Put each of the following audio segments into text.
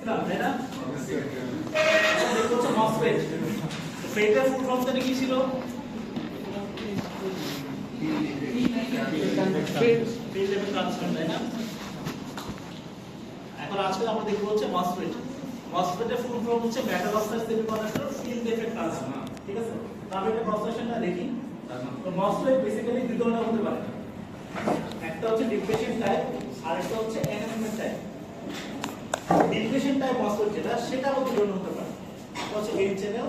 দেখলাম তাই না? এটা হচ্ছে মসফেট। ফেটের ফুল ফর্মটা কি ছিল? ফিল্ড লেভেল ট্রান্সফার, তাই না? এখন আজকে আমরা দেখব হচ্ছে মসফেট। মসফেটের ফুল ফর্ম হচ্ছে metal oxide semiconductor field effect transfer. ঠিক আছে? তাহলে এটা প্রসেসটা দেখি। তো মসফেট বেসিক্যালি দুই ধরনের হতে পারে। একটা হচ্ছে ডিপ্লেশন টাইপ আর একটা হচ্ছে enhancement type. Depletion type MOSFET যেটা সেটা দুই ধরনের হতে পারে। একটা হচ্ছে এন চ্যানেল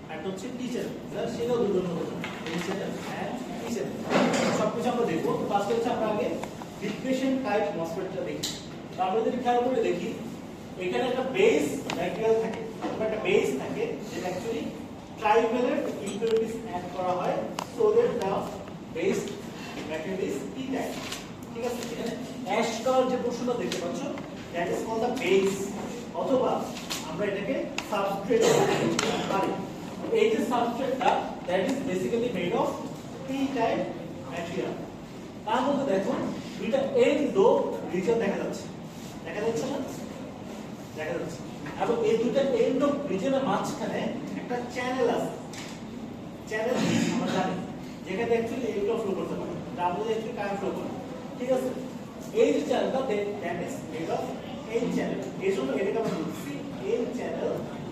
আর একটা হচ্ছে পি চ্যানেল। সেটাও দুই ধরনের হতে পারে। N channel and P channel. সবকিছু আমরা দেখব। ফার্স্ট হচ্ছে আমরা আগে ডিপ্লেশন টাইপ মসফেটটা দেখি। তারপরে যদি খেয়াল করে দেখি এখানে একটা বেস ম্যাটেরিয়াল থাকে অথবা একটা বেস থাকে যেটা অ্যাকচুয়ালি ট্রাইভ্যালেন্ট ইম্পিউরিটিস অ্যাড করা হয় so that the base material is P type. ঠিক আছে? এখানে অ্যাশ কালার যে পোরশনটা দেখতে পাচ্ছ that is called the base, অথবা আমরা এটাকে সাবস্ট্রেট বলতে পারি। এই যে সাবস্ট্রেটটা that is basically made of P type material. তার মধ্যে দেখো দুইটা এন্ডো রিজন দেখা যাচ্ছে না? দেখা যাচ্ছে। এবং এই দুইটা এন্ডো রিজনের মাঝখানে একটা চ্যানেল আছে। চ্যানেল আমরা জানি যেখানে অ্যাকচুয়ালি ইলেকট্রন ফ্লো করতে পারে, তার মধ্যে অ্যাকচুয়ালি কারেন্ট ফ্লো করে। ঠিক আছে? এই যে চ্যানেলটা that is made of N channel. এই জন্য এটাকে আমরা বলছি N channel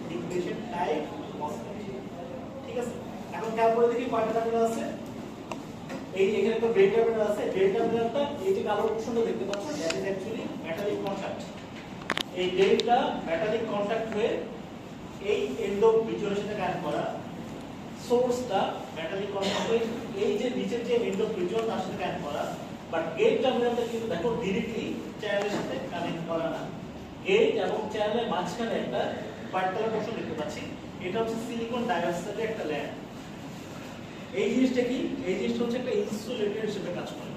depletion type MOSFET. ঠিক আছে? এখন খেয়াল করে দেখি কয়টা টার্মিনাল আছে। এই এখানে একটা ড্রেন টার্মিনাল আছে। ড্রেন টার্মিনালটা এই যে কালো পোরশনটা দেখতে পাচ্ছ that is actually metallic contact. এই ড্রেনটা মেটালিক কন্টাক্ট হয়ে এই এন্ডো ভিজুয়ালের সাথে কানেক্ট করা, সোর্সটা মেটালিক কন্টাক্ট হয়ে এই যে নিচের যে এন্ডো ভিজুয়াল তার সাথে কানেক্ট করা। বাট গেট টার্মিনালটা কিন্তু দেখো ডাইরেক্টলি চ্যানেলের সাথে কানেক্ট করা না। গেট এবং চ্যানেলের মাঝখানে একটা পার্টিকুলার পোরশন দেখতে পাচ্ছি। এটা হচ্ছে সিলিকন ডাইঅক্সাইডের একটা লেয়ার। এই জিনিসটা কি? এই জিনিসটা হচ্ছে একটা ইনসুলেটর হিসেবে কাজ করে।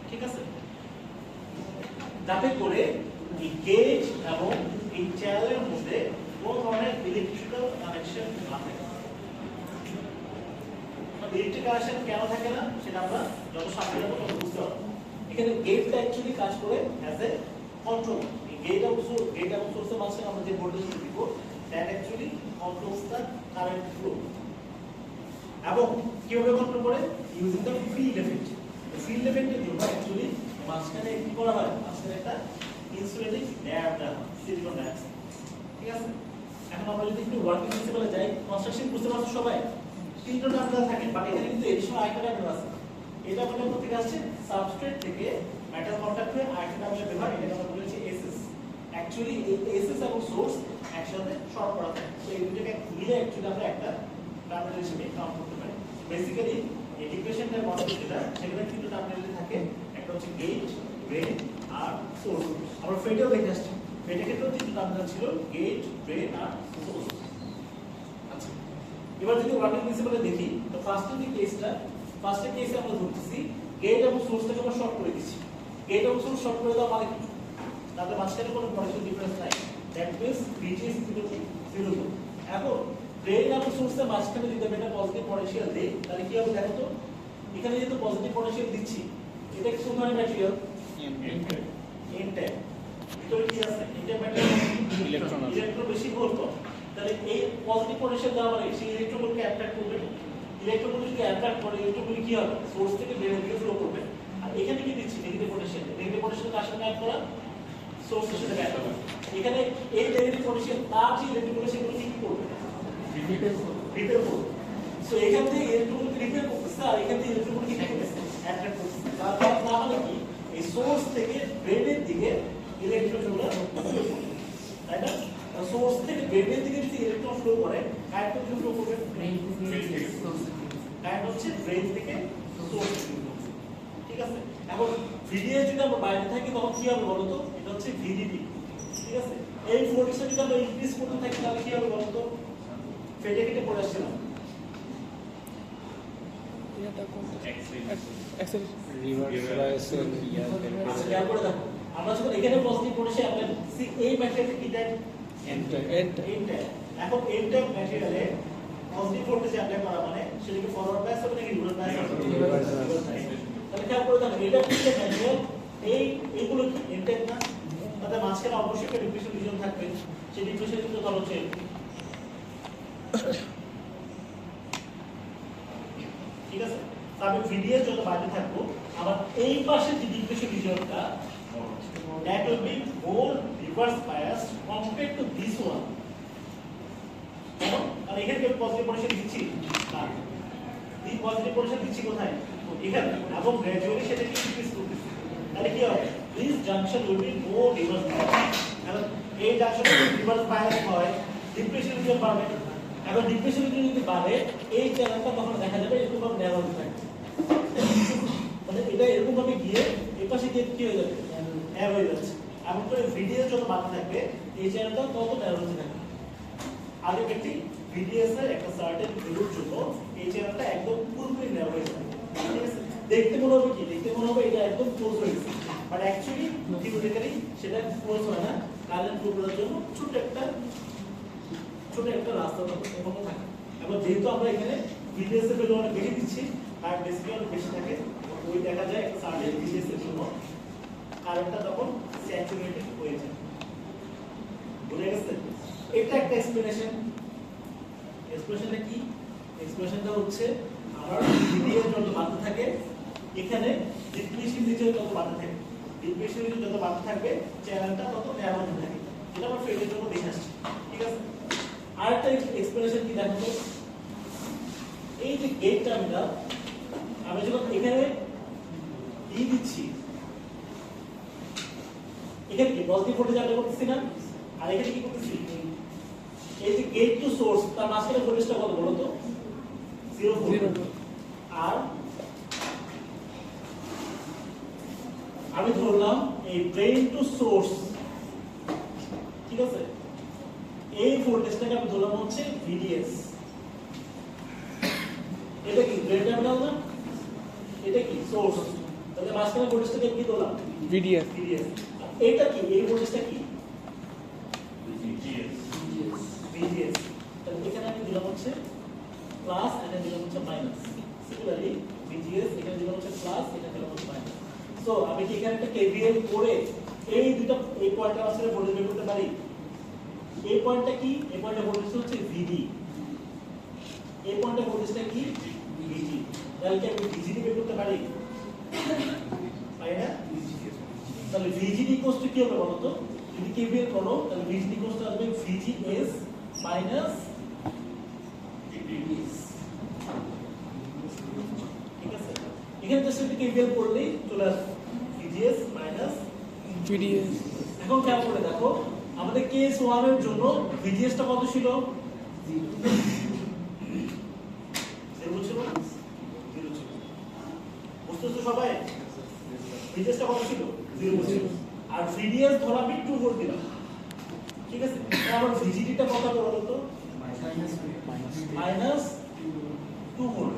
ঠিক আছে? যাতে করে এই গেট এবং এই চ্যানেলের মধ্যে কোনো ধরনের ইলেকট্রিক্যাল কানেকশন না থাকে। ইলেকট্রিক কানেকশন কেন থাকে না সেটা আমরা যত সামনে যাব তত বুঝতে পারবো। এখানে গেটটা অ্যাকচুয়ালি কাজ করে অ্যাজ এ কন্ট্রোল। এই গেট এবং সোর্সের মাঝখানে আমরা যে ভোল্টেজ দিব that actually controls the current flow. এবং কিভাবে কন্ট্রোল করে? Using the field effect. Field এফেক্টের জন্য অ্যাকচুয়ালি মাঝখানে কি করা হয়? মাঝখানে একটা ইনসুলেটিং লেয়ার দেওয়া হয়, সিলিকন ডাইঅক্সাইড। ঠিক আছে? এখন আমরা যদি একটু ওয়ার্কিং প্রিন্সিপালে যাই, কনস্ট্রাকশন বুঝতে পারছো সবাই? তিনটা টার্মিনাল থাকে, বাট এখানে কিন্তু এডিশনাল আরেকটা টার্মিনাল আছে। এটা টার্মিনাল কোথা থেকে আসছে? সাবস্ট্রেট থেকে মেটাল কন্টাক্ট হয়ে আরেকটা টার্মিনাল ব্যবহার, এটাকে আমরা বলেছি এসএস। অ্যাকচুয়ালি এই এসএস এবং সোর্স একসাথে শর্ট করা থাকে। তো এই দুটোকে মিলে অ্যাকচুয়ালি আমরা একটা টার্মিনাল হিসেবে কাউন্ট করতে পারি। বেসিক্যালি এই ডিপ্লেশন টাইপ মসফেট যেটা সেখানে তিনটা টার্মিনাল থাকে। একটা হচ্ছে গেট, ড্রেন আর সোর্স। আমরা ফেটেও দেখে আসছি। ফেটের ক্ষেত্রেও তিনটা টার্মিনাল ছিল, গেট, ড্রেন আর সোর্স। আচ্ছা, এবার যদি ওয়ার্কিং প্রিন্সিপালে দেখি তো ফার্স্টের কেসে আমরা ধরতেছি গেট এবং সোর্সটাকে আমরা শর্ট করে দিচ্ছি। গেট এবং সোর্স শর্ট করে দেওয়া মানে কি? তাদের মাঝখানে কোনো পটেনশিয়াল ডিফারেন্স নাই। দ্যাট মিন্স ভিজি ইজ ইকুয়াল টু 0। এখন ড্রেন এবং সোর্সের মাঝখানে যদি আমরা একটা পজিটিভ পটেনশিয়াল দেই তাহলে কি হবে দেখো তো? এখানে যেহেতু পজিটিভ পটেনশিয়াল দিচ্ছি, এটা কি কোন ধরনের ম্যাটেরিয়াল? N type. ভিতরে কি আছে? এন টাইপ ম্যাটেরিয়াল, ইলেকট্রন বেশি বলতো। তাহলে এই পজিটিভ পটেনশিয়াল দেওয়া মানে সেই ইলেকট্রনগুলোকে অ্যাট্রাক্ট করবে। ইলেকট্রনগুলো যদি অ্যাট্রাক্ট করে, ইলেকট্রনগুলো কি হবে? সোর্স থেকে ড্রেনের দিকে ফ্লো করবে। আর এখানে কি দিচ্ছি? Negative potential. নেগেটিভ পটেনশিয়াল কার সাথে অ্যাড করা? সোর্সের সাথে অ্যাড করা। এখানে এই নেগেটিভ পটেনশিয়াল তার যে ইলেকট্রনগুলো সেগুলো কি করবে? রিপেল করবে। সো এখান থেকে ইলেকট্রনগুলোকে রিপেল করতেছে আর এখান থেকে ইলেকট্রনগুলোকে কি করতেছে? অ্যাট্রাক্ট করতেছে। তার মানে কি? এই সোর্স থেকে ড্রেনের দিকে ইলেকট্রনগুলো ফ্লো করবে। তাই না? সোর্স থেকে ড্রেনের দিকে যদি ইলেকট্রন ফ্লো করে, কারেন্ট থেকে ফ্লো করবে কারেন্ট হচ্ছে ড্রেন থেকে সোর্স। ঠিক আছে? এখন ভিডিএ যদি আমরা বাইরে থাকি তখন কি হবে বলো তো? এটা হচ্ছে ভিডিডি। ঠিক আছে? এই ফোর্সটা যদি আমরা ইনক্রিজ করতে থাকি তাহলে কি হবে বলো তো? ফেটে কেটে পড়ে আসছে না? এটা কোন রিভার্সাল ইয়ার করে দেখো। আমরা যখন এখানে পজিটিভ পটেনশিয়াল অ্যাপ্লাই করতেছি এই ম্যাটেরিয়ালটা কি টাইপ? N type. এখন এন টাইপ ম্যাটেরিয়ালে পজিটিভ ভোল্টেজ অ্যাপ্লাই করা মানে সেটা কি ফরওয়ার্ড বায়াস হবে নাকি রিভার্স বায়াস হবে? Reverse bias. তাহলে খেয়াল করে দেখো এটা কি ম্যাটেরিয়াল? এইগুলো কি এন টাইপ না? তাতে মাঝখানে অবশ্যই একটা ডিপ্রেশন রিজন থাকবে, সেই ডিপ্রেশন রিজন ধরো হচ্ছে ঠিক আছে। তবে ভিডিএস যত বাইরে থাকবো আবার এই পাশে যে depression রিজনটা that will be more reverse biased compared to this one. আর এখানে কি পজিটিভ পোটেনশিয়াল দিচ্ছি না, এই পজিটিভ পোটেনশিয়াল দিচ্ছি কোথায় এখানে, এবং গ্র্যাজুয়ালি সেটাকে ইনক্রিজ করতেছি। তাহলে কি হবে, this junction will be more reverse bias. কারণ এই জাংশন রিভার্স বায়াস হয়, ডিপ্রেশন রিজন বাড়বে। এখন ডিপ্রেশন রিজন যদি বাড়ে, এই চ্যানেলটা তখন দেখা যাবে এরকম ভাবে ন্যারো হতে থাকবে, মানে এটা এরকম ভাবে গিয়ে এই পাশে গিয়ে কি হয়ে যাবে, ন্যারো হয়ে যাচ্ছে। এমন করে ভিডিও যত বাড়তে থাকবে এই চ্যানেলটা তত ন্যারো হতে থাকবে। আগে ব্যক্তি ভিডিএস এর একটা সার্টেন ভ্যালুর জন্য এই চ্যানেলটা একদম পুরোপুরি ন্যারো হয়ে যাবে, ঠিক আছে। দেখতে মনে হবে কি, দেখতে মনে হবে এটা একদম ক্লোজ হয়ে গেছে, বাট অ্যাকচুয়ালি থিওরিটিক্যালি সেটা ক্লোজ হয় না। কারেন্ট ফ্লো করার জন্য ছোট একটা রাস্তা এখনো থাকে। এবার যেহেতু আমরা এখানে ভিডিএস এর ভ্যালু অনেক বেশি দিচ্ছি, আর ডেসিবেল অনেক বেশি থাকে, ওই দেখা যায় একটা সার্টেন ভিডিএস এর জন্য কারেন্টটা তখন স্যাচুরেটেড হয়ে যায়। বুঝে গেছে? এটা একটা এক্সপ্লেনেশন। এক্সপ্রেশনটা কি? এক্সপ্রেশনটা হচ্ছে আমার ভিডিও যত বাড়তে থাকে এখানে ডিপ্রেশন রিজন যত বাড়তে থাকে, ডিপ্রেশন রিজন যত বাড়তে থাকবে চ্যানেলটা তত ন্যারো হতে থাকে। এটা আমরা ফেজের জন্য দেখে আসছি, ঠিক আছে। আরেকটা এক্সপ্লেনেশন কি দেখো তো, এই যে গেট টার্মিনাল আমি যখন এখানে ই দিচ্ছি, এখানে কি পজিটিভ ভোল্টেজ অ্যাপ্লাই করতেছি না, আর এখানে কি করতেছি, এই যে গেট টু সোর্স তার মাঝখানে ভোল্টেজটা কত বলো তো, 0 ভোল্ট। আর আমি ধরলাম এই ড্রেন টু সোর্স, ঠিক আছে, এই ভোল্টেজটাকে আমি ধরলাম হচ্ছে ভিডিএস। এটা কি ড্রেন টার্মিনাল না, এটা কি সোর্স, তাহলে মাঝখানে ভোল্টেজটাকে কি ধরলাম ভিডিএস। এটা কি, এই ভোল্টেজটা কি ভিজিএস। তাহলে এখানে আমি দিলাম হচ্ছে প্লাস, এখানে দিলাম হচ্ছে মাইনাস। সিমিলারলি ভিজিএস এখানে দিলাম হচ্ছে প্লাস, এখানে দিলাম হচ্ছে মাইনাস। সো আমি কি এখানে একটা কেভিএল করে এই দুটো এই পয়েন্টটা আসলে ভোল্টেজ বের করতে পারি। এই পয়েন্টটা কি, এই পয়েন্টে ভোল্টেজ হচ্ছে ভিডি, এই পয়েন্টে ভোল্টেজটা কি ভিজি। তাহলে কি আমি ভিজিডি বের করতে পারি, পারি না? তাহলে ভিজিডি ইকুয়ালস টু কি হবে বলো তো, যদি কেভিএল করো তাহলে ভিজিডি ইকুয়ালস টু আসবে ভিজিএস মাইনাস ভিডিএস, ঠিক আছে। এখানে জাস্ট একটু কেভিএল করলেই চলে আসবে ভিজিএস মাইনাস ভিডিএস। এখন খেয়াল করে দেখো আমাদের কেস 1 এর জন্য ভিজিএসটা কত ছিল, 0 ছিল, 0 ছিল। বুঝতেছো সবাই, ভিজিএসটা কত ছিল, 0 ছিল। আর ভিডিএস ধরা আমি 2 ভোল্ট দিলাম, ঠিক আছে। আমার ভিজিডিটা কত বলো তো, মাইনাস 2 ভোল্ট,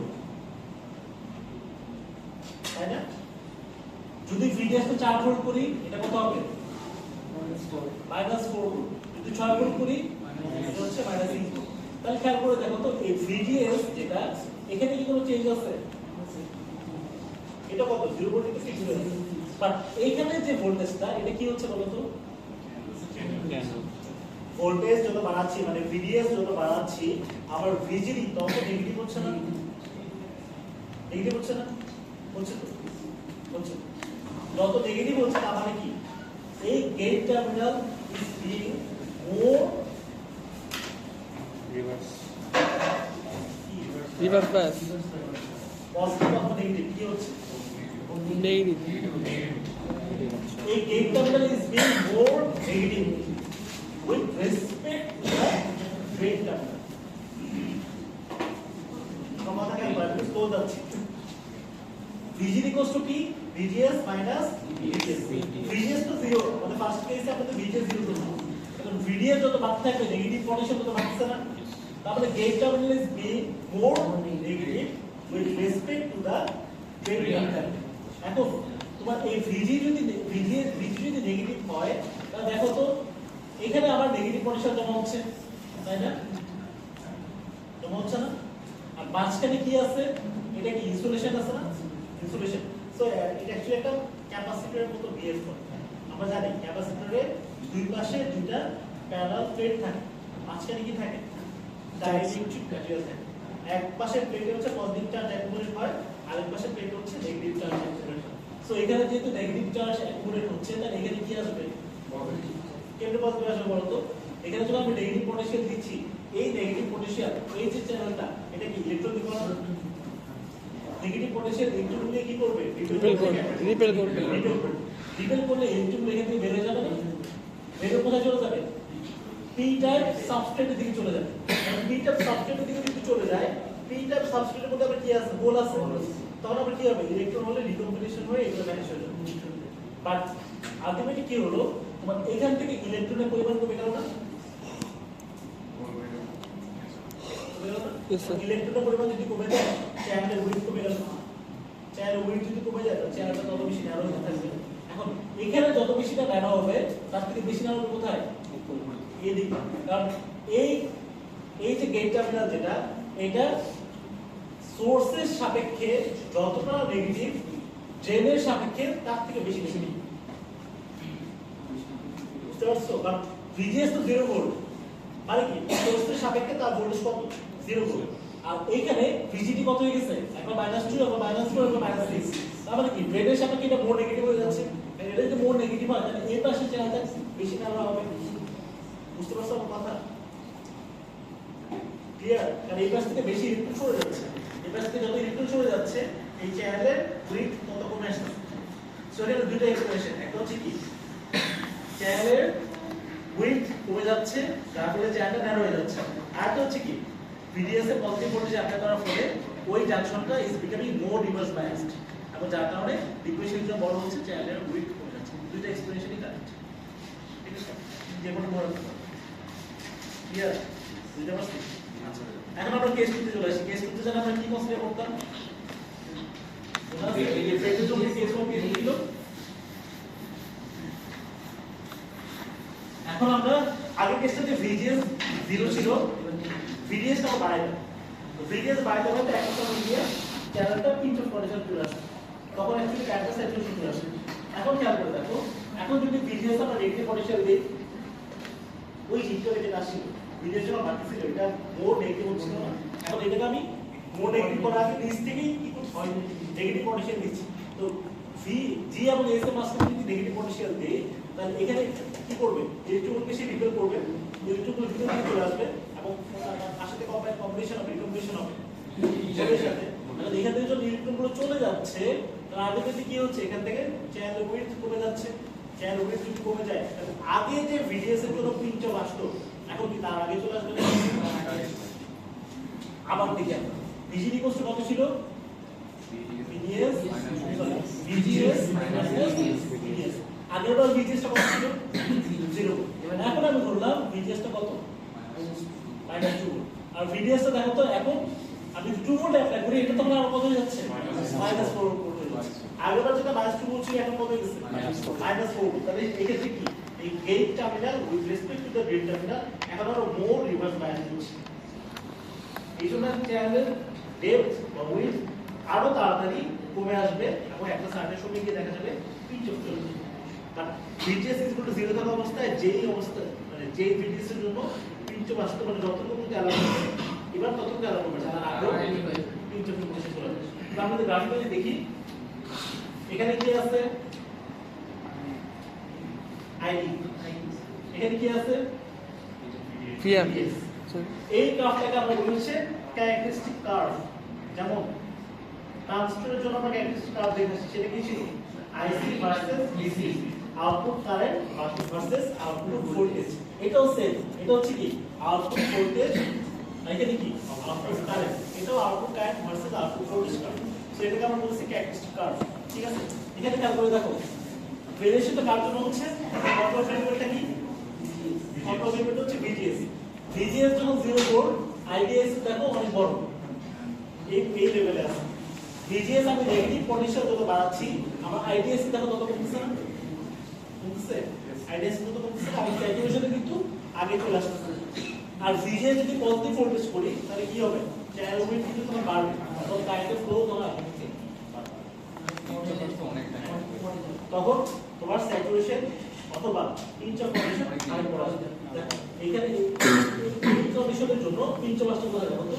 তাই না? যদি ভিডিএস তো 4 ভোল্ট করি এটা কত হবে, মাইনাস 4 ভোল্ট। যদি 6 ভোল্ট করি এটা হচ্ছে মাইনাস 6 ভোল্ট। তাহলে খেয়াল করে দেখো তো এই ভিডিএস যেটা এখানে কি কোনো চেঞ্জ আছে, এটা কত 0 ভোল্ট থেকে 6 ভোল্ট। বাট এইখানে যে ভোল্টেজটা এটা কি হচ্ছে বলো তো, ভোল্টেজ যত বাড়াচ্ছি মানে ভিডিএস যত বাড়াচ্ছি আমার ভিজিডি তত নেগেটিভ হচ্ছে না, নেগেটিভ হচ্ছে না, হচ্ছে তো, হচ্ছে। যত নেগেটিভ হচ্ছে তার মানে কি, এই gate terminal is being more reverse bias, positive অথবা নেগেটিভ, কি হচ্ছে নেগেটিভ। এই gate terminal is being more negative with respect to the gate terminal. সমাধান কি পারবে তো যাচ্ছে VG equals to P VGS minus VGS। VGS তো 0 মানে ফার্স্ট কেসে আমাদের VGS 0 ধরবো, এখন VDS যত বাড়তে থাকবে নেগেটিভ পটেনশিয়াল তত বাড়ছে না, তাহলে gate terminal is being more negative with respect to the gate terminal। এখন তোমার এই VG যদি নেগেটিভ হয় তাহলে দেখো তো এখানে আবার নেগেটিভ পটেনশিয়াল জমা হচ্ছে, তাই না, জমা হচ্ছে না। আর মাঝখানে কি আছে, এটা কি ইনসুলেশন আছে না, ইনসুলেশন। সো এটা অ্যাকচুয়ালি একটা ক্যাপাসিটরের মতো বিহেভ করে। আমরা জানি ক্যাপাসিটরে দুই পাশে দুইটা প্যারালাল প্লেট থাকে, মাঝখানে কি থাকে? ডাইইলেকট্রিক ম্যাটেরিয়াল থাকে। এক পাশে প্লেটে হচ্ছে পজিটিভ চার্জ অ্যাকুমুলেট হয়, আরেক পাশে প্লেটে হচ্ছে নেগেটিভ চার্জ অ্যাকুমুলেট হয়। সো এখানে যেহেতু নেগেটিভ চার্জ অ্যাকুমুলেট হচ্ছে, তাহলে এখানে কি আসবে? কেমনে পজিটিভ আসবে বলো তো? এখানে যখন আমি নেগেটিভ পটেনশিয়াল দিচ্ছি, এই নেগেটিভ পটেনশিয়াল এই যে চ্যানেলটা, এটা কি ইলেকট্রন বিকরণ? নেগেটিভ পটেনশিয়াল ইলেকট্রন নিয়ে কি করবে? রিপেল করবে। রিপেল করলে ইলেকট্রন এখান থেকে বের হয়ে যাবে না? বের হয়ে কোথায় চলে যাবে? পি টাইপ সাবস্ট্রেটের দিকে চলে যাবে। পি টাইপ সাবস্ট্রেটের দিকে যদি চলে যায়, পি টাইপ সাবস্ট্রেটের মধ্যে আবার কি আছে? হোল আছে। তখন আবার কি হবে? ইলেকট্রন হলে রিকম্বিনেশন হয়ে এগুলো ভ্যানিশ হয়ে যাবে। বাট আলটিমেটলি কি হলো? তোমার এখান থেকে ইলেকট্রনের পরিমাণ কমে গেল না? ইলেকট্রনের পরিমাণ যদি কমে যায়, চ্যানেলের উইডথ কমে গেল। চ্যানেলের উইডথ যদি কমে যায়, চ্যানেলটা তত বেশি ন্যারো হতে থাকবে। এখন এখানে যত বেশিটা ন্যারো হবে, তার থেকে বেশি ন্যারো হবে কোথায়? এই দিকে। কারণ এই যে গেট টার্মিনাল যেটা, এটা সোর্সের সাপেক্ষে যতটা নেগেটিভ, ড্রেনের সাপেক্ষে তার থেকে বেশি বেশি। বুঝতে পারছো? কারণ ভিজিএস তো 0 ভোল্ট, মানে কি সোর্সের সাপেক্ষে তার ভোল্টেজ কত? 0 ভোল্ট। আর এইখানে ভিজিটি কত হয়ে গেছে? এখন -2, এখন -4, এখন -6। তার মানে কি ড্রেনের সাপেক্ষে এটা মোর নেগেটিভ হয়ে যাচ্ছে। এটা যদি মোর নেগেটিভ হয়, তাহলে এই পাশে চ্যানেলটা বেশি ন্যারো হবে। বুঝতে পারছো আমার কথা? ক্লিয়ার? কারণ এই পাশ থেকে বেশি ইলেকট্রন সরে যাচ্ছে, এই পাশ থেকে যত ইলেকট্রন সরে যাচ্ছে, এই চ্যানেলের উইডথ তত কমে আসছে। সো এখানে দুটো এক্সপ্রেশন, একটা হচ্ছে কি চ্যানেলের উইডথ কমে যাচ্ছে, যার ফলে চ্যানেলটা ন্যারো হয়ে যাচ্ছে। আর একটা হচ্ছে কি ভিডিএস এর পজিটিভ ভোল্টেজ অ্যাপ্লাই করার ফলে ওই জাংশনটা is becoming more reverse biased, এবং যার কারণে ডিপ্রেশনটা বড় হচ্ছে, চ্যানেলের উইডথ কমে যাচ্ছে। দুটো এক্সপ্রেশনই কারেক্ট। ঠিক আছে? যে কোনো বড় ক্লিয়ার? বুঝতে পারছি? আচ্ছা, এখন আমরা কেস করতে চলে আসি। কেস করতে জানা আমরা কি কনসিডার করতাম? এই এফেক্টের জন্য কেস ছিল। এখন আমরা আগে কেসটাতে ভিজিএস 0 ছিল, ভিজিএস টা বাড়াইলাম। তো ভিজিএস বাড়াইতে হলে একটা সময় গিয়ে চ্যানেলটা পিঞ্চ অফ কন্ডিশন চলে আসে, তখন অ্যাকচুয়ালি ক্যারেক্টার স্যাচুরেশন চলে আসে। এখন খেয়াল করে দেখো, এখন যদি ভিজিএস আমরা নেগেটিভ পটেনশিয়াল দিই, ওই হিটটা যেটা আসছিল ভিডিওর জন্য বাড়তেছিল, এটা মোর নেগেটিভ হচ্ছিল না। এখন এটাকে আমি মোর নেগেটিভ করার আগে নিচ থেকেই কি করতে হয়? নেগেটিভ পটেনশিয়াল দিচ্ছি। তো ভি জি এবং এস এর মাঝখানে যদি নেগেটিভ পটেনশিয়াল দেই, তাহলে এখানে কি করবে? ইলেকট্রনকে সে রিপেল করবে, ইলেকট্রনগুলো ভিতরে দিয়ে চলে আসবে এবং তার সাথে কম্বিনেশন হবে, রিকম্বিনেশন হবে এর সাথে। তাহলে এখান থেকে যখন ইলেকট্রনগুলো চলে যাচ্ছে, তার আলটিমেটলি কি হচ্ছে? এখান থেকে চ্যানেল উইডথ কমে যাচ্ছে। চ্যানেল উইডথ যদি কমে যায়, আগে যে ভিডিএস এর জন্য পিঞ্চ অফ আসতো, এখন কি তার আগে চলে আসবে? আবার দেখি আমরা ভিজিডি কষ্ট কত ছিল? ভিজিএস ভিজিএস ভিজিএস আগেরবার ভিজিএস টা কত ছিল? 0। এখন আমি ধরলাম ভিজিএস টা কত? -2। আর ভিজিএস টা দেখো তো, এখন আমি 2 ভোল্ট অ্যাপ্লাই করি, এটা তো আমার কত হয়ে যাচ্ছে? -4 ভোল্ট হয়ে যাচ্ছে। আগেরবার যেটা -2 ভোল্ট ছিল, এখন কত হয়ে গেছে? -4 ভোল্ট। তাহলে এক্ষেত্রে কি এই gate terminal with respect to the drain terminal এখন আরো মোর রিভার্স বায়াস হচ্ছে। এই জন্য চ্যানেলের ডেপথ বা উইডথ আরো তাড়াতাড়ি কমে আসবে, এবং একটা সার্টেন সময় গিয়ে দেখা যাবে পিঞ্চ অফ চলে যাবে। কারণ ভিজিএস ইজ ইকুয়াল টু 0 থাকা অবস্থায় যেই অবস্থা, মানে যেই ভিজিএস এর জন্য পিঞ্চ অফ আসতে পারে, যতটুকু জ্বালা হবে এবার ততটুকু জ্বালা হবে, যারা আগেও পিঞ্চ অফ চলে চলে যাবে। তো আমরা গ্রাফিক্যালি দেখি, এখানে কি আছে? আইডি। এখানে কি আছে? পিএম। এই কার্ভটাকে আমরা বলি হচ্ছে ক্যারেক্টারিস্টিক কার্ভ। যেমন ট্রানজিস্টরের জন্য আমরা ক্যারেক্টারিস্টিক কার্ভ দেখেছি, সেটা কি ছিল? IC versus DC, output current versus output voltage. এটাও সেম, এটা হচ্ছে কি আউটপুট ভোল্টেজ, এখানে কি আউটপুট কারেন্ট, এটাও output current versus output voltage curve. So এটাকে আমরা বলছি ক্যারেক্টারিস্টিক কার্ভ। ঠিক আছে? এখানে খেয়াল করে দেখো, ভেরিয়েশনটা কার জন্য হচ্ছে? কন্ট্রোল ভেরিয়েবলটা কি? কন্ট্রোল ভেরিয়েবল হচ্ছে ভিজিএস। ভিজিএস যখন 0 ভোল্ট, আইডিএস দেখো অনেক বড়, এই লেভেলে আছে। ভিজিএস আমি নেগেটিভ পটেনশিয়াল যত বাড়াচ্ছি, আমার আইডিএস দেখো তত কমছে না? কমছে। আইডিএস তত কমছে, আমি ক্যালকুলেশনে কিন্তু আগে চলে আসছে। আর ভিজিএস যদি পজিটিভ ভোল্টেজ করি, তাহলে কি হবে? চ্যানেল উইডথ কিন্তু তোমার বাড়বে, তখন কারেন্টের ফ্লো তোমার তখন তোমার স্যাচুরেশন অথবা পিঞ্চ অফ কন্ডিশন আরেক বড় আছে এখানে এই কন্ডিশনের জন্য পিঞ্চ অফ আসতে বলা যাবে তো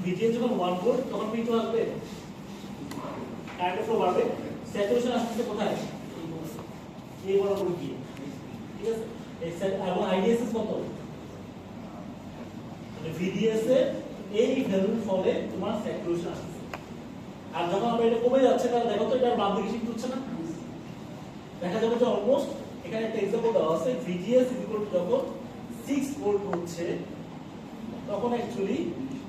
ভিজিএস যখন 1 ভোল্ট তখন পিঞ্চ আসবে কারেন্ট ফ্লো বাড়বে স্যাচুরেশন আসছে কোথায় এই বরাবর গিয়ে ঠিক আছে এবং আইডিএসএস কত মানে ভিডিএস এর এই ভ্যালুর ফলে তোমার স্যাচুরেশন আসছে আর যখন আমরা এটা কমে যাচ্ছে তাহলে দেখো তো এটা বাম দিকে শিফট হচ্ছে না দেখা যাবে যে অলমোস্ট এখানে একটা एग्जांपल দেওয়া আছে ভিজিএস যখন 6 ভোল্ট হচ্ছে তখন অ্যাকচুয়ালি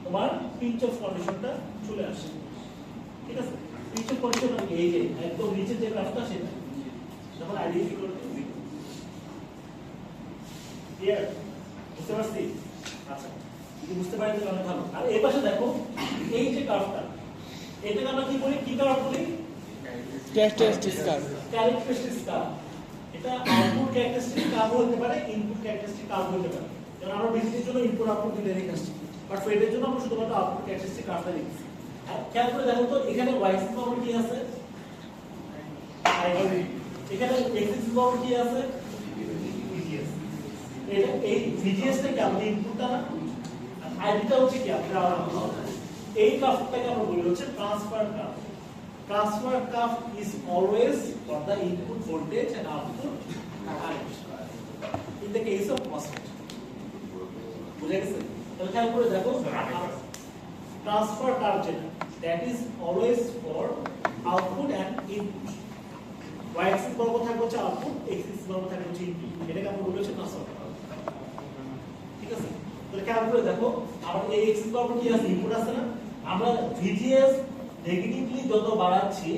তোমার পিঞ্চ অফ কন্ডিশনটা চলে আসে ঠিক আছে পিঞ্চ অফ কন্ডিশন মানে এই যে একদম নিচে যে গ্রাফটা সেটা যখন আইডিএস ইকুয়াল টু 0 ক্লিয়ার বুঝতে পারছি আচ্ছা যদি বুঝতে পারেন তাহলে ভালো আর এই পাশে দেখো এই যে কার্ভটা এটাকে আমরা কি বলি কি কার্ভ বলি ক্যারেক্টারিস্টিক কার্ভ ক্যারেক্টারিস্টিক কার্ভ এটা আউটপুট ক্যারেক্টারিস্টিক কার্ভ হতে পারে ইনপুট ক্যারেক্টারিস্টিক কার্ভ হতে পারে যেমন আমরা বিজলির জন্য ইনপুট আউটপুট দিতে রেখেছি বাট ফেডের জন্য আমরা শুধুমাত্র আউটপুট ক্যারেক্টারিস্টিক কার্ভটা লিখছি আর খেয়াল করে দেখো তো এখানে y এক্সিস পাওয়ার কি আছে আইডি এখানে x এক্সিস পাওয়ার কি আছে VGS এটা এই VGS টা কি আমাদের ইনপুটটা না আইডিটা হচ্ছে কি আমরা এই কার্ভটাকে আমরা বলি হচ্ছে transfer curve transfer curve is always for the input voltage and output current in the case of MOSFET বুঝে গেছে তাহলে খেয়াল করে দেখো ট্রান্সফার কার্ভ যেটা that is always for output and input y axis বরাবর থাকবে হচ্ছে আউটপুট x axis বরাবর থাকবে হচ্ছে ইনপুট এটাকে আমরা বলি হচ্ছে ট্রান্সফার কার্ভ ঠিক আছে তাহলে খেয়াল করে দেখো আমাদের এই x axis বরাবর কি আছে ইনপুট আছে না আমরা VGS নেগেটিভলি যত বাড়াচ্ছি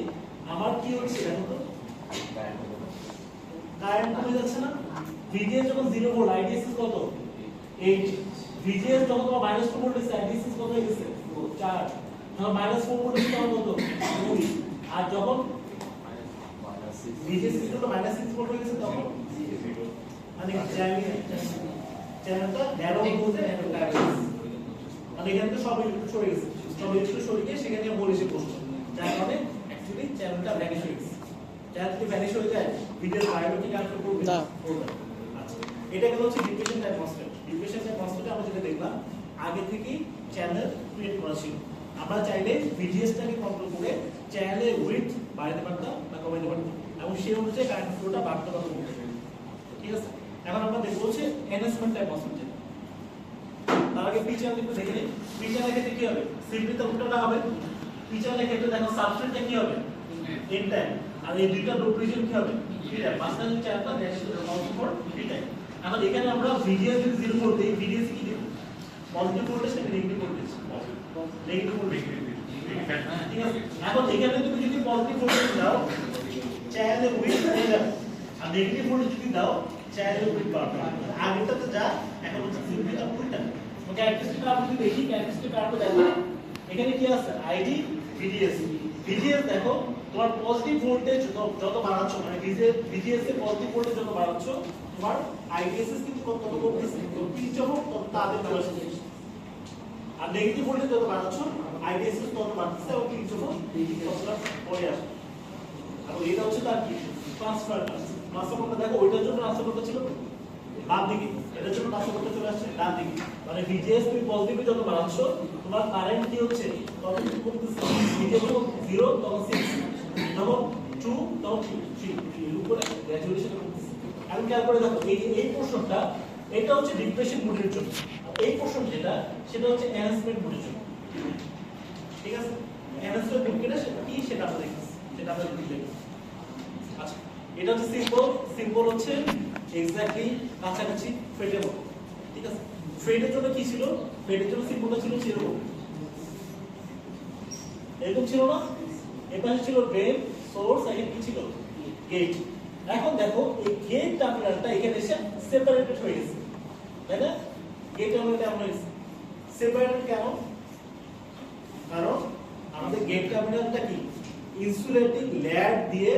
আমার কি হচ্ছে দেখো তো কারেন্ট কমে যাচ্ছে না ভিজিএস যখন 0 ভোল্ট আইডিএসএস কত 8 ভিজিএস যখন তোমার -2 ভোল্ট আছে আইডিএসএস কত হয়ে গেছে 4 যখন -4 ভোল্ট আছে তখন কত 2 আর যখন ভিজিএস -6 ভোল্ট হয়ে গেছে তখন মানে চ্যানেলটা ন্যারো হতে মানে এখানে তো সব ইলেকট্রন সরে গেছে সব ইলেকট্রন সরে গিয়ে সেখানে মোল এসে বসছে যার কারণে অ্যাকচুয়ালি চ্যানেলটা ভ্যানিশ হয়ে গেছে চ্যানেল যদি ভ্যানিশ হয়ে যায় ভিডিও বায়োলজি কানেক্ট করবে না আচ্ছা এটা গেল হচ্ছে depression type MOSFET depression type মসফেটে আমরা যেটা দেখলাম আগে থেকে চ্যানেল ক্রিয়েট করা ছিল আমরা চাইলে ভিজিএসটাকে কন্ট্রোল করে চ্যানেলের উইডথ বাড়াতে পারতাম বা কমাতে পারতাম এবং সেই অনুযায়ী কারেন্ট ফ্লোটা বাড়তে পারতো ঠিক আছে এখন আমরা দেখব হচ্ছে এনহ্যান্সমেন্ট টাইপ মসফেট তার আগে পি চ্যানেল একটু দেখে নিই পি চ্যানেলের ক্ষেত্রে কি হবে সিম্পলি তো উল্টোটা হবে পি চ্যানেলের ক্ষেত্রে দেখো সাবস্ট্রেটটা কি হবে এন টাইম আর এই দুইটা ডোপ রিজিয়ন কি হবে পি টাইম মাঝখানে যে চ্যানেলটা that is count for P time এখন এখানে আমরা ভিজিএস যদি 0 ভোল্ট দেই ভিজিএস কি দেব পজিটিভ ভোল্টেজ নাকি নেগেটিভ ভোল্টেজ নেগেটিভ ভোল্টেজ ঠিক আছে এখন এখানে তুমি যদি পজিটিভ ভোল্টেজ দাও চ্যানেলের উইডথ হয়ে যাবে আর নেগেটিভ ভোল্টেজ যদি দাও চ্যানেলের উইডথ বাড়বে আগেরটাতে যা এখন হচ্ছে সিম্পলি তার উল্টা ক্যারেক্টারিস্টিক কার্ভ যদি দেখি ক্যারেক্টারিস্টিক কার্ভ দেখো এখানে কি আছে আইডি ভিজিএস ভিজিএস দেখো তোমার পজিটিভ ভোল্টেজ যত বাড়াচ্ছ মানে ভিজিএস এর পজিটিভ ভোল্টেজ যত বাড়াচ্ছ তোমার আইডিএসএস কিন্তু কত কমতেছে পিঞ্চ অফ তাদের চলে আর নেগেটিভ ভোল্টেজ যত বাড়াচ্ছ আইডিএসএস তত বাড়তেছে এবং পিঞ্চ অফ ততটা পড়ে আসে আর এটা হচ্ছে তার কি ট্রান্সফার ট্রান্সফারটা দেখো ওইটার জন্য ট্রান্সফারটা ছিল ডান দিকে এটার জন্য ট্রান্সফারটা চলে আসছে ডান দিকে মানে ভিজিএস তুমি পজিটিভ যত বাড়াচ্ছ তোমার কারেন্ট কি হচ্ছে তত কি করতেছে ভিজিএস যখন 0 তখন 6 যখন 2 তখন 3 এর উপরে গ্র্যাজুয়েশন করতেছে আমি খেয়াল করে দেখো এই পোরশনটা এটা হচ্ছে ডিপ্রেশন মোডের জন্য এই পোরশন যেটা সেটা হচ্ছে এনহ্যান্সমেন্ট মোডের জন্য ঠিক আছে এনহ্যান্সমেন্ট মোড কেটে সেটা কি সেটা আমরা দেখছি সেটা আমরা দেখি আচ্ছা এটা হচ্ছে সিম্বল হচ্ছে এক্স্যাক্টলি কাছাকাছি ফেডের মতো ঠিক আছে ফেডের জন্য কি ছিল ফেডের জন্য সিম্বলটা ছিল এরকম ছিল না এপাশে ছিল ড্রেন সোর্স এখানে কি ছিল গেট এখন দেখো এই গেট টার্মিনালটা এখানে এসে সেপারেটেড হয়ে গেছে তাই না গেট টার্মিনালটা আমরা সেপারেটেড কেন কারণ আমাদের গেট টার্মিনালটা কি ইনসুলেটিং লেয়ার দিয়ে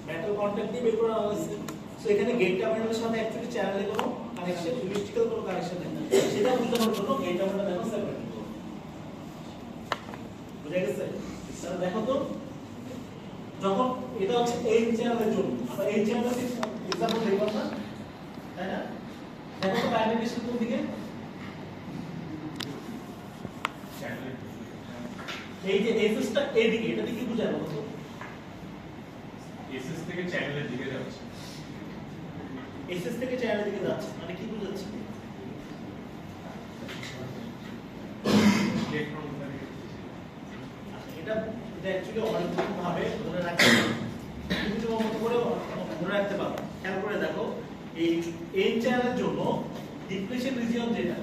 মেটাল কন্টাক্ট দিয়ে বের করা হয়েছে সো এখানে গেট টার্মিনালের সাথে অ্যাকচুয়ালি চ্যানেলে কোনো কানেকশন ইলেকট্রিক্যাল কোনো কানেকশন নেই সেটা বোঝানোর জন্য গেট টার্মিনাল দেখো সেপারেট বুঝা গেছে তাহলে দেখো তো যখন এটা হচ্ছে এই চ্যানেলের জন্য আমরা এই চ্যানেলের এক্সাম্পল দেখলাম না, তাই না? দেখো তো বাইনারি ডিসপ্লে কোন দিকে, এই যে এসএসটা এইদিকে, এটা কি বোঝায় বলো তো? এসএস থেকে চ্যানেলের দিকে যাচ্ছে। এসএস থেকে চ্যানেলের দিকে যাচ্ছে মানে কি বোঝাচ্ছে? ইলেকট্রন এটা অ্যাকচুয়ালি অনেক রকম ভাবে মনে রাখতে পারো, তুমি তোমার মতো করে মনে রাখতে পারো। খেয়াল করে দেখো, এই চ্যানেলের জন্য ডিপ্রেশন রিজিয়ন যেটা,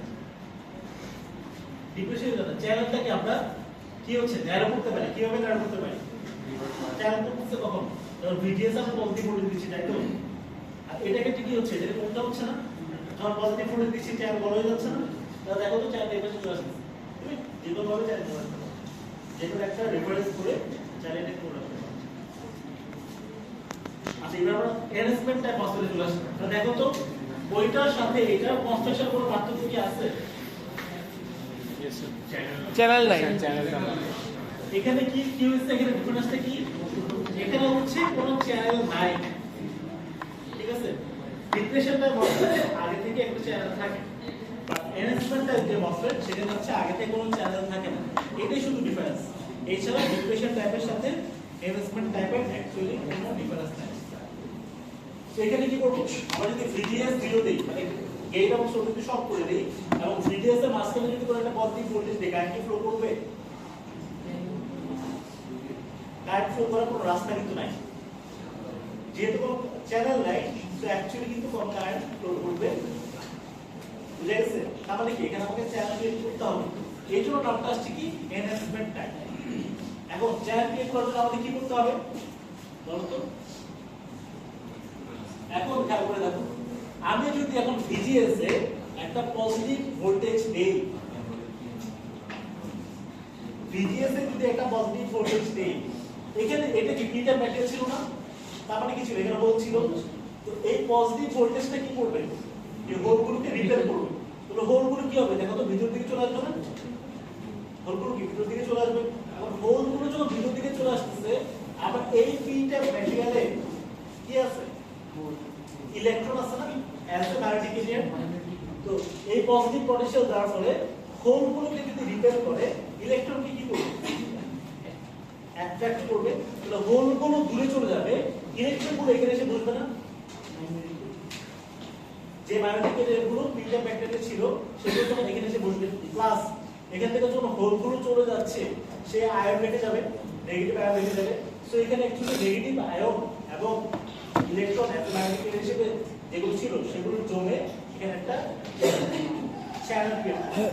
ডিপ্রেশন চ্যানেলটাকে আমরা কি হচ্ছে ন্যারো করতে পারি। কিভাবে ন্যারো করতে পারি? চ্যানেল করতেছে কখন? যখন ভিডিএস আমরা পজিটিভ ভোল্টেজ দিচ্ছি, তাই তো? আর এটাকে কি হচ্ছে, এটা কোনটা হচ্ছে না, যখন পজিটিভ ভোল্টেজ দিচ্ছি চ্যানেল বড় হয়ে যাচ্ছে না? তাহলে দেখো তো চ্যানেল এই পাশে চলে আসছে, তুমি যে কোনো ভাবে চ্যানেল চলে আসতে পারো, যে কোনো একটা রেফারেন্স করে চ্যানেলটা করে রাখতে পারো। আচ্ছা, এবার আমরা এনহ্যান্সমেন্ট টাইপ মসফেটে চলে আসছি। তাহলে দেখো তো ওইটার সাথে এটার কনস্ট্রাকশন কোনো পার্থক্য কি আছে? চ্যানেল নাই। এখানে কি কি হচ্ছে, এখানে ডিফারেন্সটা কি? এখানে হচ্ছে কোনো চ্যানেল নাই, ঠিক আছে? ডিপ্রেশনটা মসফেটে আগে থেকে একটা চ্যানেল থাকে, বাট এনহ্যান্সমেন্টটা যে মসফেট সেখানে হচ্ছে আগে থেকে কোনো চ্যানেল থাকে না। এটাই শুধু ডিফারেন্স। এছাড়া ডিপ্রেশন টাইপের সাথে এনহ্যান্সমেন্ট টাইপের অ্যাকচুয়ালি কোনো ডিফারেন্স নাই। তো এখানে কি করব, আমরা যদি ভিডিএস 0 দেই, মানে গেইন এবং সোর্স যদি সব করে দেই এবং ভিডিএস এর মাঝখানে যদি কোনো একটা পজিটিভ ভোল্টেজ দেই, কারেন্ট ফ্লো করবে? কারেন্ট ফ্লো করার কোনো রাস্তা কিন্তু নাই, যেহেতু কোনো চ্যানেল নাই, তো অ্যাকচুয়ালি কিন্তু কোনো কারেন্ট ফ্লো করবে। বুঝা গেছে? তার মানে কি এখানে আমাকে চ্যানেল ক্রিয়েট করতে হবে, এই জন্য নামটা আসছে কি এনহ্যান্সমেন্ট টাইপ। এখন চ্যানেল ক্রিয়েট করার জন্য আমাদের কি করতে হবে বলো তো? এখন খেয়াল করে দেখো, আমি যদি এখন ভিজিএস এ একটা পজিটিভ ভোল্টেজ দেই, ভিজিএস এ যদি একটা পজিটিভ ভোল্টেজ দেই, এখানে এটা কি পিটা ম্যাটেরিয়াল ছিল না? তার মানে কি ছিল, এখানে হোল ছিল। তো এই পজিটিভ ভোল্টেজটা কি করবে, এই হোলগুলোকে রিপেল করবে। তাহলে হোলগুলো কি হবে দেখো তো, ভিতর দিকে চলে আসবে না? হোলগুলো কি ভিতর দিকে চলে আসবে? এখন হোলগুলো যখন ভিতর দিকে চলে আসতেছে, আবার এই পিটা ম্যাটেরিয়ালে কি আছে, ইলেকট্রন আছে না, অ্যাজ এ ম্যাগনেটিক এলিমেন্ট। তো এই পজিটিভ পোটেনশিয়াল দেওয়ার ফলে হোলগুলোকে যদি রিপেল করে, ইলেকট্রনকে কি করবে, অ্যাট্রাক্ট করবে। তাহলে হোলগুলো দূরে চলে যাবে, ইলেকট্রনগুলো এখানে এসে বসবে না। যে ম্যাগনেটিক এলিমেন্টগুলো পিটা ম্যাগনেটে ছিল সেগুলো যখন এখানে এসে বসবে, প্লাস এখান থেকে যখন হোলগুলো চলে যাচ্ছে, সে আয়ন রেখে যাবে, নেগেটিভ আয়ন রেখে যাবে। সো এখানে অ্যাকচুয়ালি নেগেটিভ আয়ন এবং ইলেকট্রন ম্যাগনেটিক হিসেবে যেগুলো ছিল সেগুলো জমে এখানে একটা চ্যানেল ক্রিয়েট হবে।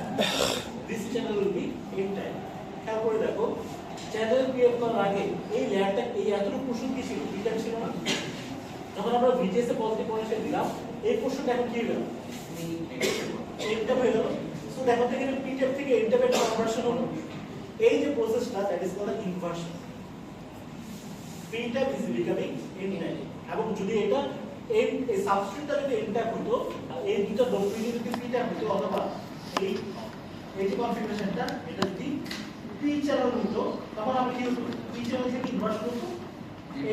This channel will be N type. খেয়াল করে দেখো, চ্যানেল ক্রিয়েট করার আগে এই লেয়ারটা, এই এতটুকু পোরশন কি ছিল, পিটা ছিল না? যখন আমরা ভিজিএস এ পজিটিভ পোটেনশিয়াল দিলাম, এই পোরশনটা এখন কি হলো, এনটাপ হয়ে গেল। সো দেখো তো এখানে পিটা থেকে এনটাপে কনভার্সন হলো। এই যে প্রসেসটা, that is called inversion. p-tap is becoming n-tap, এবং যদি এটা এই সাবস্ট্রেটটা যদি n-tap হতো, এই দুটো ডোপিং যদি p-tap হতো, অথবা এই যে কনফিগারেশনটা এটা যদি p চ্যানেল হতো, তখন আমরা কি হতো, p চ্যানেল থেকে ইনভার্সন হতো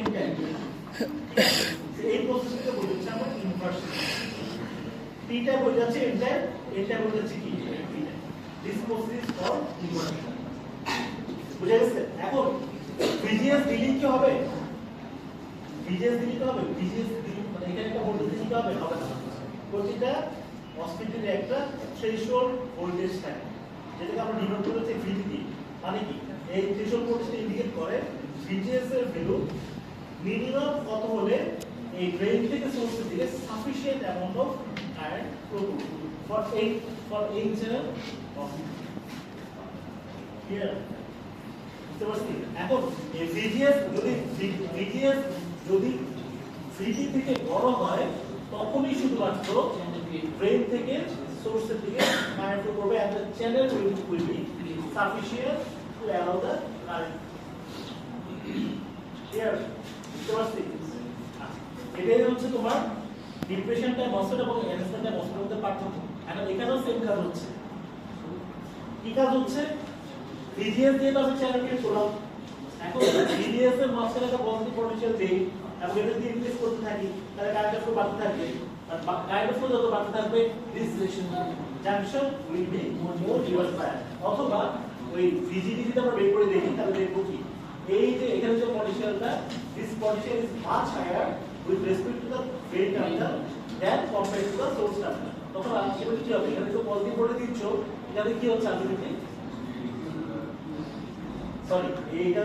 n-tap। এই প্রসেসটাকে বলা হচ্ছে আমরা ইনভার্সন। p-tap হয়ে যাচ্ছে n-tap, n-tap হয়ে যাচ্ছে কি p-tap। This process is called inversion. বুঝা গেছে? এখন ভিজিএস দিলে কি হবে, ভিজিএস দিলে কি হবে, ভিজিএস দিলে মানে এখানে একটা ভোল্টেজ দিতে হবে, হবে না। প্রতিটা মসফেটের একটা থ্রেশহোল্ড ভোল্টেজ থাকে, যেটাকে আমরা ডিনোট করেছি ভিডিডি। মানে কি, এই থ্রেশহোল্ড ভোল্টেজটা ইন্ডিকেট করে ভিজিএস এর ভ্যালু মিনিমাম কত হলে এই ড্রেন থেকে সোর্সের দিকে sufficient amount of current flow করবে for N channel off clear? এখন ভিজিএস যদি ভিডি থেকে বড় হয়, তখনই শুধুমাত্র ড্রেন থেকে সোর্সের দিকে কারেন্ট ফ্লো করবে, and the channel will be sufficient to allow the current. Clear? বুঝতে পারছি? এটাই হচ্ছে তোমার ডিপ্রেশন টাইম মসফেট এবং এনহ্যান্সমেন্ট টাইম মসফেটের মধ্যে পার্থক্য। এখন এখানেও সেম কাজ হচ্ছে। কি কাজ হচ্ছে? ভিজিএস দিয়ে তো আমি চ্যানেল ক্রিয়েট করলাম, এখন ভিডিএস এর মাঝখানে একটা পজিটিভ পোটেনশিয়াল দেই এবং এটা যদি ইনক্রিজ করতে থাকি তাহলে কারেন্ট ফ্লো বাড়তে থাকবে আর কারেন্ট ফ্লো যত বাড়তে থাকবে this junction will be more reverse bias অথবা ওই ভিজিডি যদি আমরা বের করে দেখি তাহলে দেখবো কি এই যে এখানে যে পোটেনশিয়ালটা this potential is much higher with respect to the drain terminal than compared to the source terminal তখন আলটিমেটলি কি হবে এখানে তো পজিটিভ ভোল্টেজ দিচ্ছ এখানে কি হচ্ছে আলটিমেটলি সরি এইটা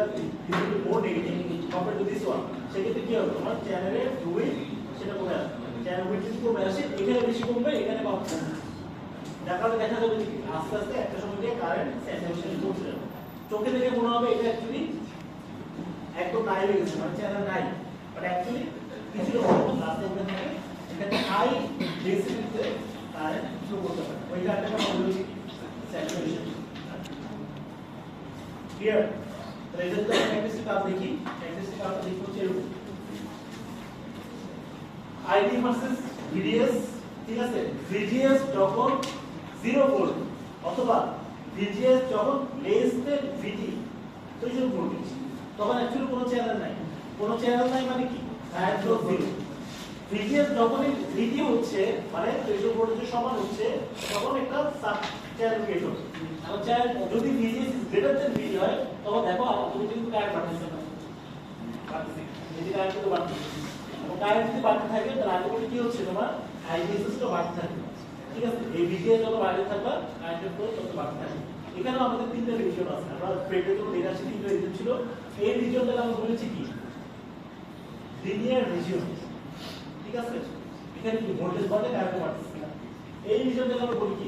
is more negative compared to this one সেক্ষেত্রে কি হবে তোমার চ্যানেলের উইথ সেটা কমে আসবে চ্যানেল উইথ যদি কমে আসে এখানে বেশি কমবে এখানে কম হবে দেখালে দেখা যাবে যে আস্তে আস্তে একটা সময় গিয়ে কারেন্ট স্যাচুরেশনে পৌঁছে যাবে চোখে দেখে মনে হবে এটা অ্যাকচুয়ালি একদম নাই হয়ে গেছে মানে চ্যানেল নাই বাট অ্যাকচুয়ালি কিছুটা রাস্তা উঠে থাকে এখানে হাই ডেন্সিটিতে কারেন্ট ফ্লো করতে পারে ওই কারেন্টটা আমরা বলছি saturation clear result of characteristic curve দেখি ক্যারেক্টারিস্টিক কার্ভটা দেখি হচ্ছে এরকম আইডি ভার্সেস ভিডিএস ঠিক আছে ভিজিএস যখন 0 ভোল্ট অথবা ভিজিএস যখন লেস দেন ভিটি তো এই ভোল্টেজ তখন অ্যাকচুয়ালি কোনো চ্যানেল নাই মানে কি কারেন্ট ফ্লো 0 ভিজিএস যখন ভিটি হচ্ছে মানে থ্রেশহোল্ড ভোল্টেজের সমান হচ্ছে তখন একটা সাব চ্যানেল ক্রিয়েট হচ্ছে আর চ্যানেল যদি ভিজিএস ইজ গ্রেটার দ্যান ভিটি হয় তখন দেখো তুমি কিন্তু কারেন্ট বাড়তেছে না বাড়তেছে যদি কারেন্ট তো বাড়তেছে এবং কারেন্ট যদি বাড়তে থাকে তাহলে আলটিমেটলি কি হচ্ছে তোমার আইডিএসটা বাড়তে থাকবে ঠিক আছে এই ভিডিও যত বাড়তে থাকবে কারেন্টের ফ্লো তত বাড়তে থাকবে এখানে আমাদের তিনটা রিজিয়ন আছে আমরা প্রেটের জন্য ডেটা শিট তিনটা রিজিয়ন ছিল এই রিজিয়নটা আমরা বলেছি কি লিনিয়ার রিজিয়ন ঠিক আছে এখানে কি ভোল্টেজ বাড়লে কারেন্ট বাড়তেছে না এই রিজিয়নটা আমরা বলি কি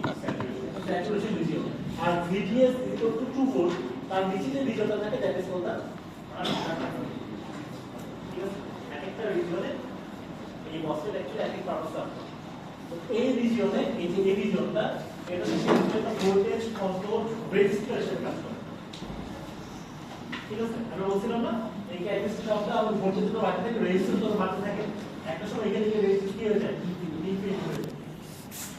স্যাচুরেশন রিজিয়ন আর ভিডিএস ইকুয়াল টু 2 ভোল্ট তার নিচে যে রিজিয়নটা থাকে দ্যাট ইজ কল্ড দা ঠিক আছে একটা রিজিয়নে এই মসফেট অ্যাকচুয়ালি এক এক পারপাস আছে তো এই রিজিয়নে এই যে এই রিজিয়নটা এটা হচ্ছে একটা ভোল্টেজ কন্ট্রোল রেজিস্টর হিসেবে কাজ করে ঠিক আছে আমরা বলছিলাম না এই ক্যারেক্টারিস্টিক অফ দা ভোল্টেজ তো বাড়তে থাকে রেজিস্টর তো বাড়তে থাকে একটা সময় এখানে গিয়ে রেজিস্টর কি হয়ে যায় ইনফিনিটি হয়ে যায়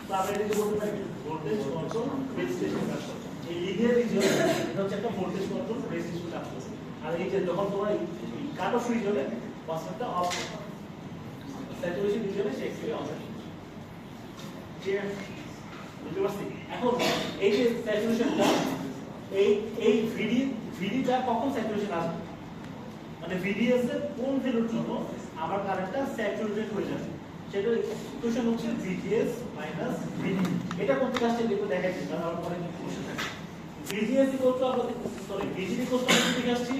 তো আমরা এটাকে বলতে পারি ভোল্টেজ কন্ট্রোল রেজিস্টর কাজ করে এই লিনিয়ার রিজিয়ন এটা হচ্ছে একটা ভোল্টেজ কন্ট্রোল রেজিস্টর কাজ করে আর এই যে যখন তোমরা কাট অফ রিজিয়নে মসফেটটা অফ স্যাচুরেশন রিজিয়নে সে এক্সট্রা অফ আছে ক্লিয়ার বুঝতে পারছি এখন এই যে স্যাচুরেশনটা এই ভিডিটা কখন স্যাচুরেশন আসবে মানে ভিডিএস এর কোন ভ্যালুর জন্য আমার কারেন্টটা স্যাচুরেটেড হয়ে যাবে সেটা ইকুয়েশন হচ্ছে ভিজিএস মাইনাস ভিডি এটা কোন থেকে আসছে দেখো দেখাচ্ছি কারণ আমার পরে কি কোশ্চেন থাকে ভিজিএস ইকুয়াল টু আমরা সরি ভিজিডি ইকুয়াল টু আমরা থেকে আসছি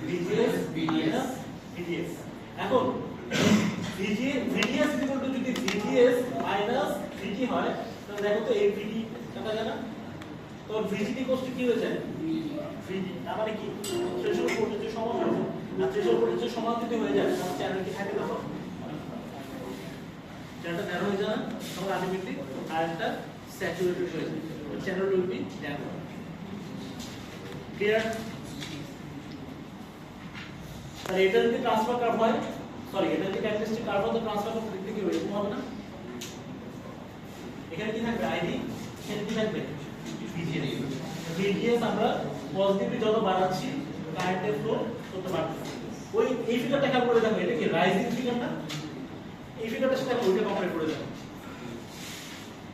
ভিজিএস মাইনাস ভিডিএস এখন ভিডিএস ইকুয়াল টু যদি ভিজিএস মাইনাস ভিডি হয় তাহলে দেখো তো এই ভিডি কাটা যায় না তো ভিজিডি কোস্ট কি হয়ে যায় ভিডি তার মানে কি থ্রেশহোল্ড ভোল্টেজের সমান হয়ে যায় আর থ্রেশহোল্ড ভোল্টেজের সমান যদি হয়ে যায় তাহলে চ্যানেল কি থাকে তখন চ্যানেলটা ন্যারো হয়ে যায় তখন আলটিমেটলি কারেন্টটা স্যাচুরেটেড হয়ে যায় channel will be narrow clear তাহলে এটা যদি ট্রান্সফার কার্ভ হয় সরি এটা যদি ক্যারেক্টারিস্টিক কার্ভ হয় তো ট্রান্সফার কার্ভ দেখতে কি এরকম হবে না এখানে কি থাকবে আইডি এখানে কি থাকবে ভিজিএস আমরা পজিটিভলি যত বাড়াচ্ছি কারেন্টের ফ্লো তত বাড়ছে ওই এই ফিগারটা খেয়াল করে দেখো এটা কি রাইজিং ফিগার না এই ফিগারটার সাথে ওইটা কম্পেয়ার করে দেখো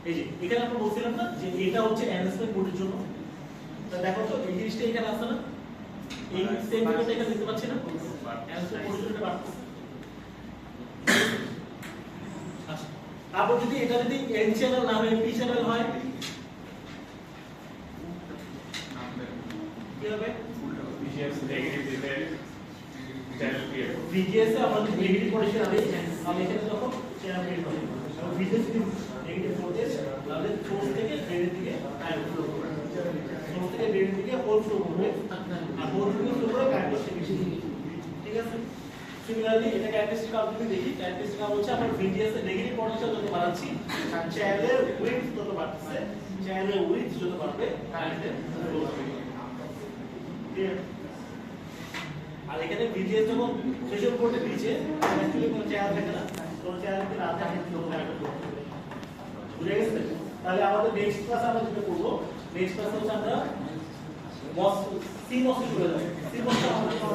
এই যে এখানে আমরা বলছিলাম না যে এটা হচ্ছে এনএসপি কোডের জন্য তা দেখো তো এই জিনিসটা এখানে আছে না এই সেম ফিগারটা এখানে দেখতে পাচ্ছি না এনএসপি কোডের জন্য বাড়ছে আচ্ছা তারপর যদি এটা যদি এন চ্যানেল না হয় পি চ্যানেল হয় কি হবে VGS নেগেটিভ দিলে চ্যানেল ক্রিয়েট হবে VGS এ আমরা যদি নেগেটিভ পোটেনশিয়াল আনি আমি এখানে যখন চ্যানেল ক্রিয়েট হবে এবং VGS যদি নেগেটিভ ভোল্টেজ তাহলে সোর্স থেকে ড্রেনের দিকে কারেন্ট ফ্লো করবে সোর্স থেকে ড্রেনের দিকে হোল ফ্লো করবে আর হোল ফ্লো করে কারেন্ট বেশি ঠিক আছে সিমিলারলি এটা ক্যারেক্টারিস্টিক কার্ভ যদি দেখি ক্যারেক্টারিস্টিক কার্ভ হচ্ছে আমরা VGS এর নেগেটিভ পোটেনশিয়াল যত বাড়াচ্ছি চ্যানেলের উইডথ তত বাড়ছে চ্যানেলের উইডথ যত বাড়বে কারেন্টের ফ্লো হবে আর এখানে ভিজিএস যখন থ্রেশহোল্ড ভোল্টেজ নিচে অ্যাকচুয়ালি কোনো চ্যানেল থাকে না কোনো চ্যানেল যদি না থাকে তখন কারেন্ট ফ্লো হবে বুঝে গেছে তাহলে আমাদের নেক্সট ক্লাস আমরা যেটা করব নেক্সট ক্লাস হচ্ছে আমরা মস সি মসে চলে যাবে সি মসটা আমাদের